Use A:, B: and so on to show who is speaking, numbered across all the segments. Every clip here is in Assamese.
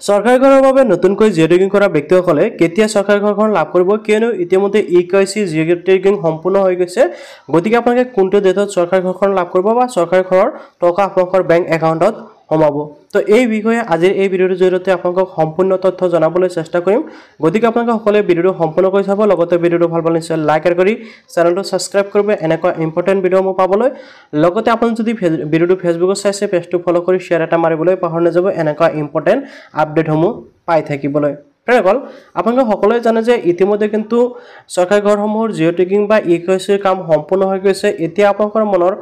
A: চৰকাৰী ঘৰৰ বাবে নতুনকৈ জিঅ' টেগিং কৰা ব্যক্তিসকলে কেতিয়া চৰকাৰী ঘৰখন লাভ কৰিব কিয়নো ইতিমধ্যে ইকেৱাইচি জিঅ' টেগিং সম্পূৰ্ণ হৈ গৈছে গতিকে আপোনালোকে কোনটো ডেটত চৰকাৰী ঘৰখন লাভ কৰিব বা চৰকাৰী ঘৰৰ টকা আপোনালোকৰ বেংক একাউণ্টত সোমাব তো এই বিষয়ে আজিৰ এই ভিডিঅ'ৰ জৰিয়তে আপোনালোকক সম্পূৰ্ণ তথ্য জনাবলৈ চেষ্টা কৰিম গতিকে আপোনালোকে সকলোৱে ভিডিঅ'টো সম্পূৰ্ণ কৰি চাব লগতে ভিডিঅ'টো ভাল পালে নিশ্চয় লাইক কৰি চেনেলটো সাবস্ক্ৰাইব কৰিব এনেকুৱা ইম্পৰ্টেন্ট ভিডিঅ' মই পাবলৈ লগতে আপুনি যদি ভিডিঅ'টো ফেচবুকত চাইছে পেজটো ফলো কৰি শ্বেয়াৰ এটা মাৰিবলৈ পাহৰি নাযাব এনেকুৱা ইম্পৰ্টেন্ট আপডেটসমূহ পাই থাকিবলৈ ফ্ৰেণ্ডসকল আপোনালোকে সকলোৱে জানে যে ইতিমধ্যে কিন্তু চৰকাৰী ঘৰসমূহৰ জিঅ' টেগিং বা ইকেৱাইচিৰ কাম সম্পূৰ্ণ হৈ গৈছে এতিয়া আপোনালোকৰ মনৰ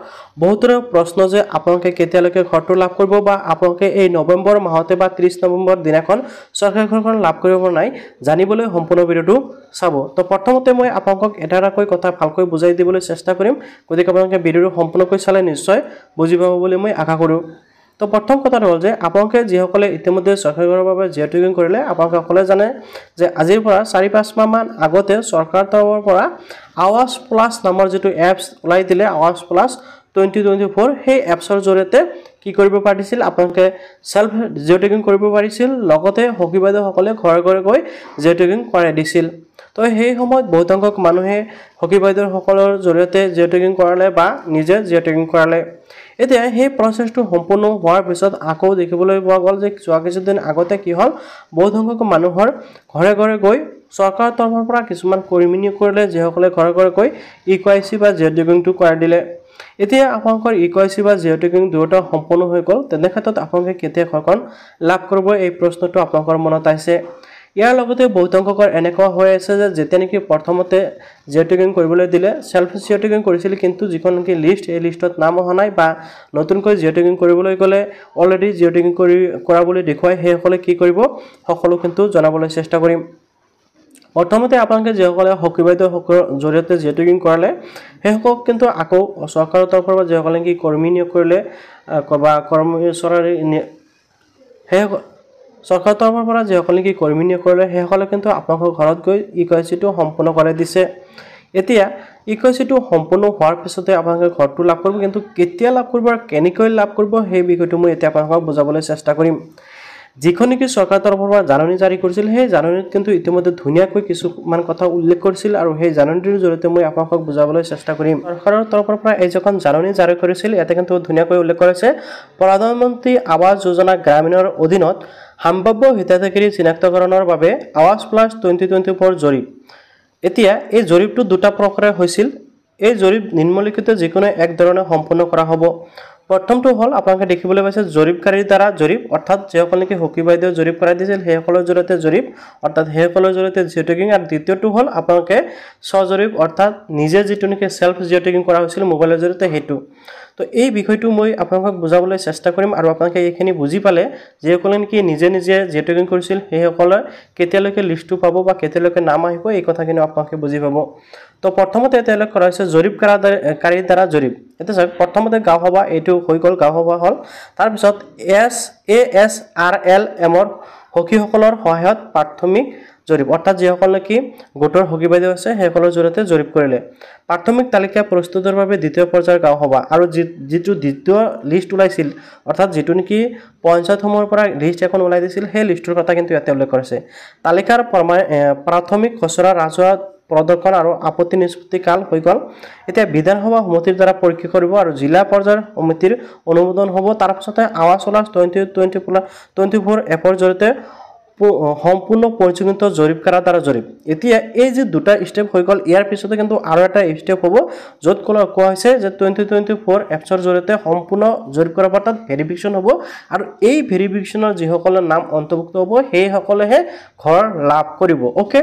A: বহুতৰে প্ৰশ্ন যে আপোনালোকে কেতিয়ালৈকে ঘৰটো লাভ কৰিব বা আপোনালোকে এই নৱেম্বৰ মাহতে বা 30 নৱেম্বৰ দিনাখন চৰকাৰী ঘৰখন লাভ কৰিব নাই জানিবলৈ সম্পূৰ্ণ ভিডিঅ'টো চাব তো প্ৰথমতে মই আপোনালোকক এটাকৈ কথা ভালকৈ বুজাই দিবলৈ চেষ্টা কৰিম গতিকে আপোনালোকে ভিডিঅ'টো সম্পূৰ্ণকৈ চালে নিশ্চয় বুজি পাব বুলি মই আশা কৰোঁ তো প্ৰথম কথাটো হ'ল যে আপোনালোকে যিসকলে ইতিমধ্যে চৰকাৰী ঘৰৰ বাবে জিঅ' টেগিং কৰিলে আপোনালোকে সকলোৱে জানে যে আজিৰ পৰা 4-5 মাহ মান আগতে চৰকাৰ তৰফৰ পৰা আৱাজ প্লাছ নামৰ যেটো এপছ ওলাই দিলে আৱাজ প্লাছ 2024 সেই এপছৰ জৰিয়তে কি কৰিব পাৰিছিল আপোনালোকে সেলফ জিঅ' টেগিং কৰিব পাৰিছিল লগতে হকি বাইদেউসকলে ঘৰে ঘৰে গৈ জিঅ' টেগিং কৰাই দিছিল তো সেই সময়ত বহুত সংখ্যক মানুহে হকি বাইদেউসকলৰ জৰিয়তে জিঅ' টেগিং কৰালে বা নিজে জিঅ' টেগিং কৰালে এতিয়া সেই প্ৰসেসটো সম্পূৰ্ণ হোৱাৰ পিছত আকৌ দেখিবলৈ পোৱা গ'ল যে যোৱা কিছুদিন আগতে কি হ'ল বহুত সংখ্যক মানুহৰ ঘৰে ঘৰে গৈ চৰকাৰৰ তৰফৰ পৰা কিছুমান কৰ্মী নিয়োগ কৰিলে যিসকলে ঘৰে ঘৰে গৈ ইকেৱাইচি বা জিঅ' টেগিংটো কৰাই দিলে এতিয়া আপোনালোকৰ ইকেৱাইচি বা জিঅ' টেগিং দুয়োটা সম্পূৰ্ণ হৈ গ'ল তেনে ক্ষেত্ৰত আপোনালোকে কেতিয়া ঘৰখন লাভ কৰিব এই প্ৰশ্নটো আপোনালোকৰ মনত আহিছে ইয়াৰ লগতে বহুত সংখ্যকৰ এনেকুৱা হৈ আছে যে যেতিয়া নেকি প্ৰথমতে জিঅ' টেগিং কৰিবলৈ দিলে সেলফ জিঅ' টেগিং কৰিছিল কিন্তু যিখন নেকি লিষ্ট এই লিষ্টত নাম অহা নাই বা নতুনকৈ জিঅ' টেগিং কৰিবলৈ গ'লে অলৰেডি জিঅ' টেগিং কৰা বুলি দেখুৱাই সেইসকলে কি কৰিব সকলো কিন্তু জনাবলৈ চেষ্টা কৰিম প্ৰথমতে আপোনালোকে যিসকলে হকি বাইদেউসকলৰ জৰিয়তে জিঅ' টেগিং কৰালে সেইসকলক কিন্তু আকৌ চৰকাৰৰ তৰফৰ পৰা যিসকলে কি কৰ্মী নিয়োগ কৰিলে বা কৰ্মচাৰী চৰকাৰৰ তৰফৰ পৰা যিসকলে কি কৰ্মী নিয়োগ কৰিলে সেইসকলে কিন্তু আপোনালোকৰ ঘৰত গৈ ইকেৱাইচিটো সম্পূৰ্ণ কৰাই দিছে এতিয়া ইকেৱাইচিটো সম্পূৰ্ণ হোৱাৰ পিছতে আপোনালোকে ঘৰটো লাভ কৰিব কিন্তু কেতিয়া লাভ কৰিব আৰু কেনেকৈ লাভ কৰিব সেই বিষয়টো মই এতিয়া আপোনালোকক বুজাবলৈ চেষ্টা কৰিম যিখন নেকি চৰকাৰৰ তৰফৰ পৰা জাননী জাৰি কৰিছিল সেই জাননীত কিন্তু ইতিমধ্যে ধুনীয়াকৈ কিছুমান কথা উল্লেখ কৰিছিল আৰু সেই জাননীৰ জৰিয়তে মই আপোনালোকক বুজাবলৈ চেষ্টা কৰিম চৰকাৰৰ তৰফৰ পৰা এই যখন জাননী জাৰি কৰিছিল ইয়াতে কিন্তু ধুনীয়াকৈ উল্লেখ কৰিছে প্ৰধানমন্ত্ৰী আৱাস যোজনা গ্ৰামীণৰ অধীনত সম্ভাব্য হিতাধিকাৰী চিনাক্তকৰণৰ বাবে আৱাজ প্লাছ 2024 জৰীপ এতিয়া এই জৰীপটো দুটা প্ৰকাৰে হৈছিল এই জৰীপ নিম্নলিখিত যিকোনো এক ধৰণে সম্পূৰ্ণ কৰা হ'ব প্ৰথমটো হ'ল আপোনালোকে দেখিবলৈ পাইছে জৰীপকাৰীৰ দ্বাৰা জৰীপ অৰ্থাৎ যিসকলে নেকি হকি বাইদেউ জৰীপ কৰাই দিছিল সেইসকলৰ জৰিয়তে জৰীপ অৰ্থাৎ সেইসকলৰ জৰিয়তে জিঅ' টেগিং আৰু দ্বিতীয়টো হ'ল আপোনালোকে স্বজৰীপ অৰ্থাৎ নিজে যিটো নেকি সেলফ জিঅ' টেগিং কৰা হৈছিল মোবাইলৰ জৰিয়তে সেইটো তো এই বিষয়টো মই আপোনালোকক বুজাবলৈ চেষ্টা কৰিম আৰু আপোনালোকে এইখিনি বুজি পালে যিসকলে নেকি নিজে নিজে জিঅ' টেগিং কৰিছিল সেইসকলৰ কেতিয়ালৈকে লিষ্টটো পাব বা কেতিয়ালৈকে নাম আহিব এই কথাখিনি আপোনালোকে বুজি পাব তো প্ৰথমতে এতিয়ালৈ কৰা হৈছে জৰীপকাৰীৰ দ্বাৰা জৰীপ এতিয়া চাওক প্ৰথমতে গাঁও সভা এইটো হৈ গ'ল গাঁও সভা হ'ল তাৰপিছত ASRLM ৰ হকিসকলৰ সহায়ত প্ৰাথমিক জৰীপ অৰ্থাৎ যিসকল নেকি গোটৰ হকি বাইদেউ আছে সেইসকলৰ জৰিয়তে জৰীপ কৰিলে প্ৰাথমিক তালিকা প্ৰস্তুতৰ বাবে দ্বিতীয় পৰ্যায়ৰ গাঁও সভা আৰু যিটো দ্বিতীয় লিষ্ট ওলাইছিল অৰ্থাৎ যিটো নেকি পঞ্চায়তসমূহৰ পৰা লিষ্ট এখন ওলাই দিছিল সেই লিষ্টৰ কথা কিন্তু ইয়াতে উল্লেখ কৰিছে তালিকাৰ প্ৰাথমিক খচৰা ৰাজহুৱা প্ৰদৰ্শন আৰু আপত্তি নিষ্পত্তি কাল হৈ গ'ল এতিয়া বিধানসভা সমিতিৰ দ্বাৰা পৰীক্ষা কৰিব আৰু জিলা পৰ্যায়ৰ সমিতিৰ অনুমোদন হ'ব তাৰ পিছতে আৱাজ প্লাছ 2024 এপৰ জৰিয়তে সম্পূৰ্ণ পঞ্জীকৃত জৰীপকাৰৰ দ্বাৰা জৰীপ এতিয়া এই যে দুটা স্টেপ হৈ গ'ল ইয়াৰ পিছতে কিন্তু আৰু এটা স্টেপ হ'ব য'ত কোৱা হৈছে যে 2024 এপছৰ জৰিয়তে সম্পূৰ্ণ জৰীপ কৰাৰ পাছত ভেৰিফিকেশ্যন হ'ব আৰু এই ভেৰিফিকেশ্যনৰ যিসকলৰ নাম অন্তৰ্ভুক্ত হ'ব সেইসকলেহে ঘৰ লাভ কৰিব ওকে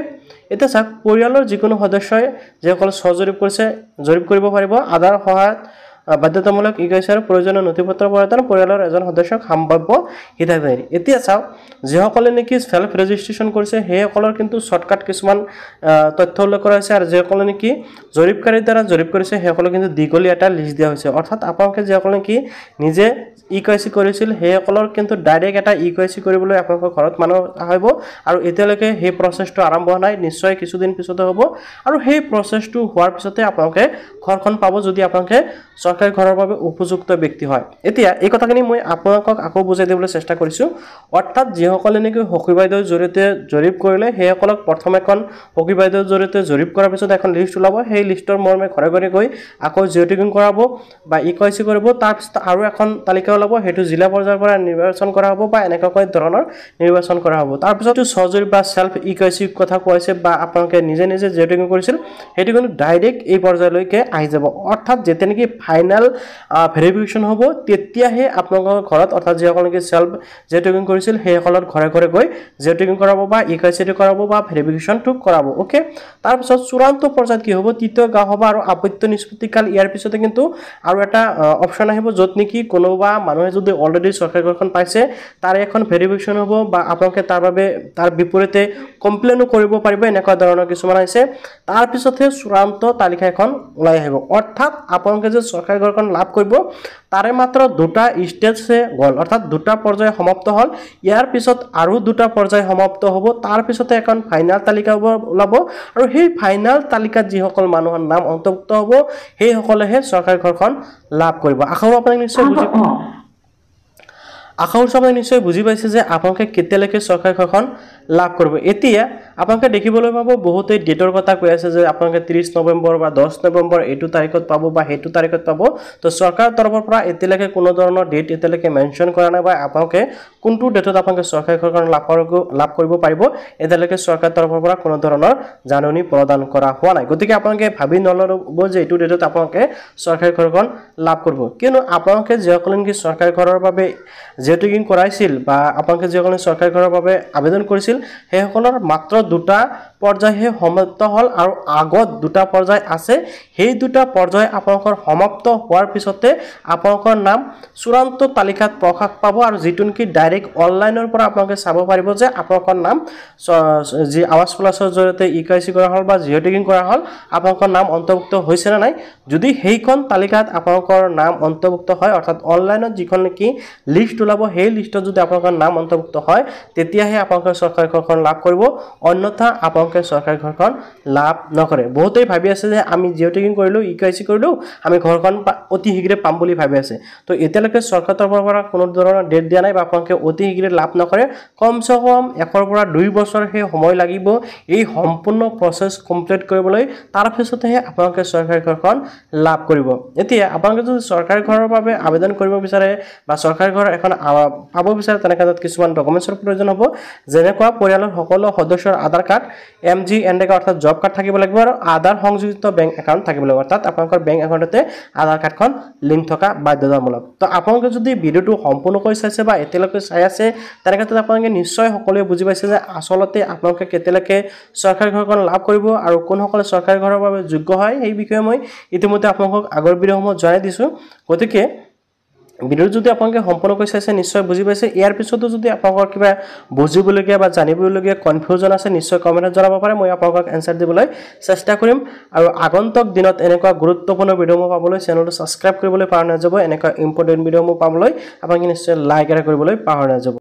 A: এটা চাওক পৰিয়ালৰ যিকোনো সদস্যই যিসকল সহজৰীপ কৰিছে জৰীপ কৰিব পাৰিব আধাৰ সহায়ত বাধ্যতামূলক ইকেৱাইচিৰ প্ৰয়োজনীয় নথিপত্ৰ প্ৰদান পৰিয়ালৰ এজন সদস্যক সম্ভাব্য হিতাধিকাৰী এতিয়া চাওক যিসকলে নেকি সেলফ ৰেজিষ্ট্ৰেশ্যন কৰিছে সেইসকলৰ কিন্তু শৰ্টকাট কিছুমান তথ্য উল্লেখ কৰা হৈছে আৰু যিসকলে নেকি জৰীপকাৰীৰ দ্বাৰা জৰীপ কৰিছে সেইসকলক কিন্তু দীঘলীয়া এটা লিষ্ট দিয়া হৈছে অৰ্থাৎ আপোনালোকে যিসকলে নেকি নিজে ইকেৱাইচি কৰিছিল সেইসকলৰ কিন্তু ডাইৰেক্ট এটা ইকেৱাইচি কৰিবলৈ আপোনালোকৰ ঘৰত মানুহ আহিব আৰু এতিয়ালৈকে সেই প্ৰচেছটো আৰম্ভ হোৱা নাই নিশ্চয় কিছুদিন পিছতে হ'ব আৰু সেই প্ৰচেছটো হোৱাৰ পিছতে আপোনালোকে ঘৰখন পাব যদি আপোনালোকে চৰকাৰী ঘৰৰ বাবে উপযুক্ত ব্যক্তি হয় এতিয়া এই কথাখিনি মই আপোনালোকক আকৌ বুজাই দিবলৈ চেষ্টা কৰিছো অৰ্থাৎ যিসকলে নেকি সখী বাইদেউৰ জৰিয়তে জৰীপ কৰিলে সেইসকলক প্ৰথম এখন সখী বাইদেউৰ জৰিয়তে জৰীপ কৰাৰ পিছত এখন লিষ্ট ওলাব সেই লিষ্টৰ মৰ্মে ঘৰে ঘৰে গৈ আকৌ জিঅ' টেগিং কৰাব বা ইকআইচি কৰিব তাৰ পিছত আৰু এখন তালিকা ওলাব হেতু জিলা পৰ্যায়ৰ পৰা নিৰ্বাচন কৰা হ'ব বা এনেকৈ ধৰণৰ নিৰ্বাচন কৰা হ'ব তাৰ পিছত সহজৰি বা সেলফ ইকআইচি কথা কৈছে বা আপোনালোকে নিজে নিজে জিঅ' টেগিং কৰিছিল হেতু কিন্তু ডাইৰেক্ট এই পৰ্যায়লৈকে আহি যাব অৰ্থাৎ যেতে নেকি ফাইনাল ভেৰিফিকেশন হ'ব তেতিয়াহে আপোনালোকৰ ঘৰত অৰ্থাৎ যিসকল নেকি সেলফ জিঅ' টেগিং কৰিছিল সেইসকলৰ ঘৰে ঘৰে গৈ জিঅ' টেগিং কৰাব বা ইকআইচি কৰাব বা ভেৰিফিকেশনটো কৰাব ওকে তাৰ পিছত চূড়ান্ত পৰ্যায়ত কি হ'ব তৃতীয় গাঁও সভা আৰু আপত্তি নিষ্পত্তিকাল ইয়াৰ পিছতে কিন্তু আৰু এটা অপচন আহিব য'ত নেকি কোনোবা মানুহে যদি অলৰেডি চৰকাৰী ঘৰখন পাইছে তাৰ এখন ভেৰিফিকেশন হ'ব বা আপোনালোকে তাৰ বিপৰীতে কমপ্লেইনো কৰিব পাৰিব এনেকুৱা ধৰণৰ কিছুমান আছে তাৰ পিছতে চূড়ান্ত তালিকা এখন ওলাই আহিব অৰ্থাৎ আপোনালোকে যে চৰকাৰী ঘৰখন লাভ কৰিব তাৰে মাত্ৰ দুটা ষ্টেজে গ'ল অৰ্থাৎ দুটা পৰ্যায় সমাপ্ত হ'ল ইয়াৰ পিছত আৰু দুটা পৰ্যায় সমাপ্ত হ'ব তাৰ পিছতে এখন ফাইনাল তালিকা ওলাব আৰু সেই ফাইনাল তালিকাত যিসকল মানুহৰ নাম অন্তৰ্ভুক্ত হ'ব সেই সকলেহে চৰকাৰী ঘৰখন লাভ কৰিব আশা কৰোঁ আপোনালোকে নিশ্চয় বুজি পাইছে যে আপোনালোকে কেতিয়ালৈকে চৰকাৰী ঘৰখন লাভ কৰিব এতিয়া আপোনালোকে দেখিবলৈ পাব বহুতে ডেটৰ কথা কৈ আছে যে আপোনালোকে 30 নৱেম্বৰ বা 10 নৱেম্বৰ এইটো তাৰিখত পাব বা হেতু তাৰিখত পাব তো চৰকাৰৰ তৰফৰ পৰা এতিয়ালৈকে কোনো ধৰণৰ ডেট এতিয়ালৈকে মেনশ্যন কৰা নাই বা আপোনালোকে কোনটো ডেটত আপোনালোকে চৰকাৰী ঘৰখন লাভ কৰিব পাৰিব এতিয়ালৈকে চৰকাৰৰ তৰফৰ পৰা কোনো ধৰণৰ জাননী প্ৰদান কৰা হোৱা নাই গতিকে আপোনালোকে ভাবি নল'ব যে এইটো ডেটত আপোনালোকে চৰকাৰী ঘৰখন লাভ কৰিব কিয়নো আপোনালোকে যিসকলে নেকি চৰকাৰী ঘৰৰ বাবে জিঅ' টেগিং কৰাইছিল বা আপোনালোকে যিসকলে চৰকাৰী ঘৰৰ বাবে আবেদন কৰিছিল সেইসকলৰ মাত্ৰ দুটা পৰ্যায়হে সমাপ্ত হ'ল আৰু আগত দুটা পৰ্যায় আছে সেই দুটা পৰ্যায় আপোনালোকৰ সমাপ্ত হোৱাৰ পিছতে আপোনালোকৰ নাম চূড়ান্ত তালিকাত প্ৰকাশ পাব আৰু যিটো নেকি ডাইৰেক্ট অনলাইনৰ পৰা আপোনালোকে চাব পাৰিব যে আপোনালোকৰ নাম যি আৱাজ প্লাছৰ জৰিয়তে ইকআইচি কৰা হ'ল বা জিঅ' টেগিং কৰা হ'ল আপোনালোকৰ নাম অন্তৰ্ভুক্ত হৈছে নে নাই যদি সেইখন তালিকাত আপোনালোকৰ নাম অন্তৰ্ভুক্ত হয় অৰ্থাৎ অনলাইনত যিখন নেকি লিষ্ট ওলাব সেই লিষ্টত যদি আপোনালোকৰ নাম অন্তৰ্ভুক্ত হয় তেতিয়াহে আপোনালোকে চৰকাৰী ঘৰখন লাভ কৰিব অন্যথা আপোনালোকে চৰকাৰী ঘৰখন লাভ নকৰে বহুতেই ভাবি আছে যে আমি জিঅ' টেগিং কৰিলোঁ ইকআইচি কৰিলোঁ আমি ঘৰখন অতি শীঘ্ৰে পাম বুলি ভাবি আছে তো এতিয়ালৈকে চৰকাৰৰ তৰফৰ পৰা কোনো ধৰণৰ ডেট দিয়া নাই বা আপোনালোকে অতি শীঘ্ৰে লাভ নকৰে কমচে কম 1 পৰা 2 বছৰ সেই সময় লাগিব এই সম্পূৰ্ণ প্ৰচেছ কমপ্লিট কৰিবলৈ তাৰ পিছতহে আপোনালোকে চৰকাৰী ঘৰখন লাভ কৰিব এতিয়া আপোনালোকে যদি চৰকাৰী ঘৰৰ বাবে আবেদন কৰিব বিচাৰে বা চৰকাৰী ঘৰ এখন পাব বিচাৰে তেনেকৈ কিছুমান ডকুমেণ্টছৰ প্ৰয়োজন হ'ব যেনেকুৱা পৰিয়ালৰ সকলো সদস্যৰ আধাৰ কাৰ্ড এমজি এনৰেগা অৰ্থাৎ জব কাৰ্ড থাকিব লাগিব আৰু আধাৰ সংযোজিত বেংক একাউণ্ট থাকিব লাগিব অৰ্থাৎ আপোনালোকৰ বেংক একাউণ্টতে আধাৰ কাৰ্ডখন লিংক থকা বাধ্যতামূলক তো আপোনালোকে যদি ভিডিঅ'টো সম্পূৰ্ণকৈ চাইছে বা এতিয়ালৈকে চাই আছে তেনেকৈ আপোনালোকে নিশ্চয় সকলোৱে বুজি পাইছে যে আচলতে আপোনালোকে কেতিয়ালৈকে চৰকাৰী ঘৰখন লাভ কৰিব আৰু কোনসকলে চৰকাৰী ঘৰৰ বাবে যোগ্য হয় সেই বিষয়ে মই ইতিমধ্যে আপোনালোকক আগৰ ভিডিঅ'সমূহত জনাই দিছোঁ গতিকে ভিডিঅ' যদি আপোনালোকে সম্পূৰ্ণকৈ চাইছে নিশ্চয় বুজি পাইছে ইয়াৰ পিছতো যদি আপোনালোকৰ কিবা বুজিবলগীয়া বা জানিবলগীয়া কনফিউজন আছে নিশ্চয় কমেণ্টত জনাব পাৰে মই আপোনালোকক এনসাৰ দিবলৈ চেষ্টা কৰিম আৰু আগন্তুক দিনত এনেকুৱা গুৰুত্বপূৰ্ণ ভিডিঅ'সমূহ পাবলৈ চেনেলটো সাবস্ক্ৰাইব কৰিবলৈ পাহৰি নাযাব এনেকুৱা ইম্পৰ্টেণ্ট ভিডিঅ'সমূহ পাবলৈ আপোনালোকে নিশ্চয় লাইক কৰিবলৈ পাহৰি নাযাব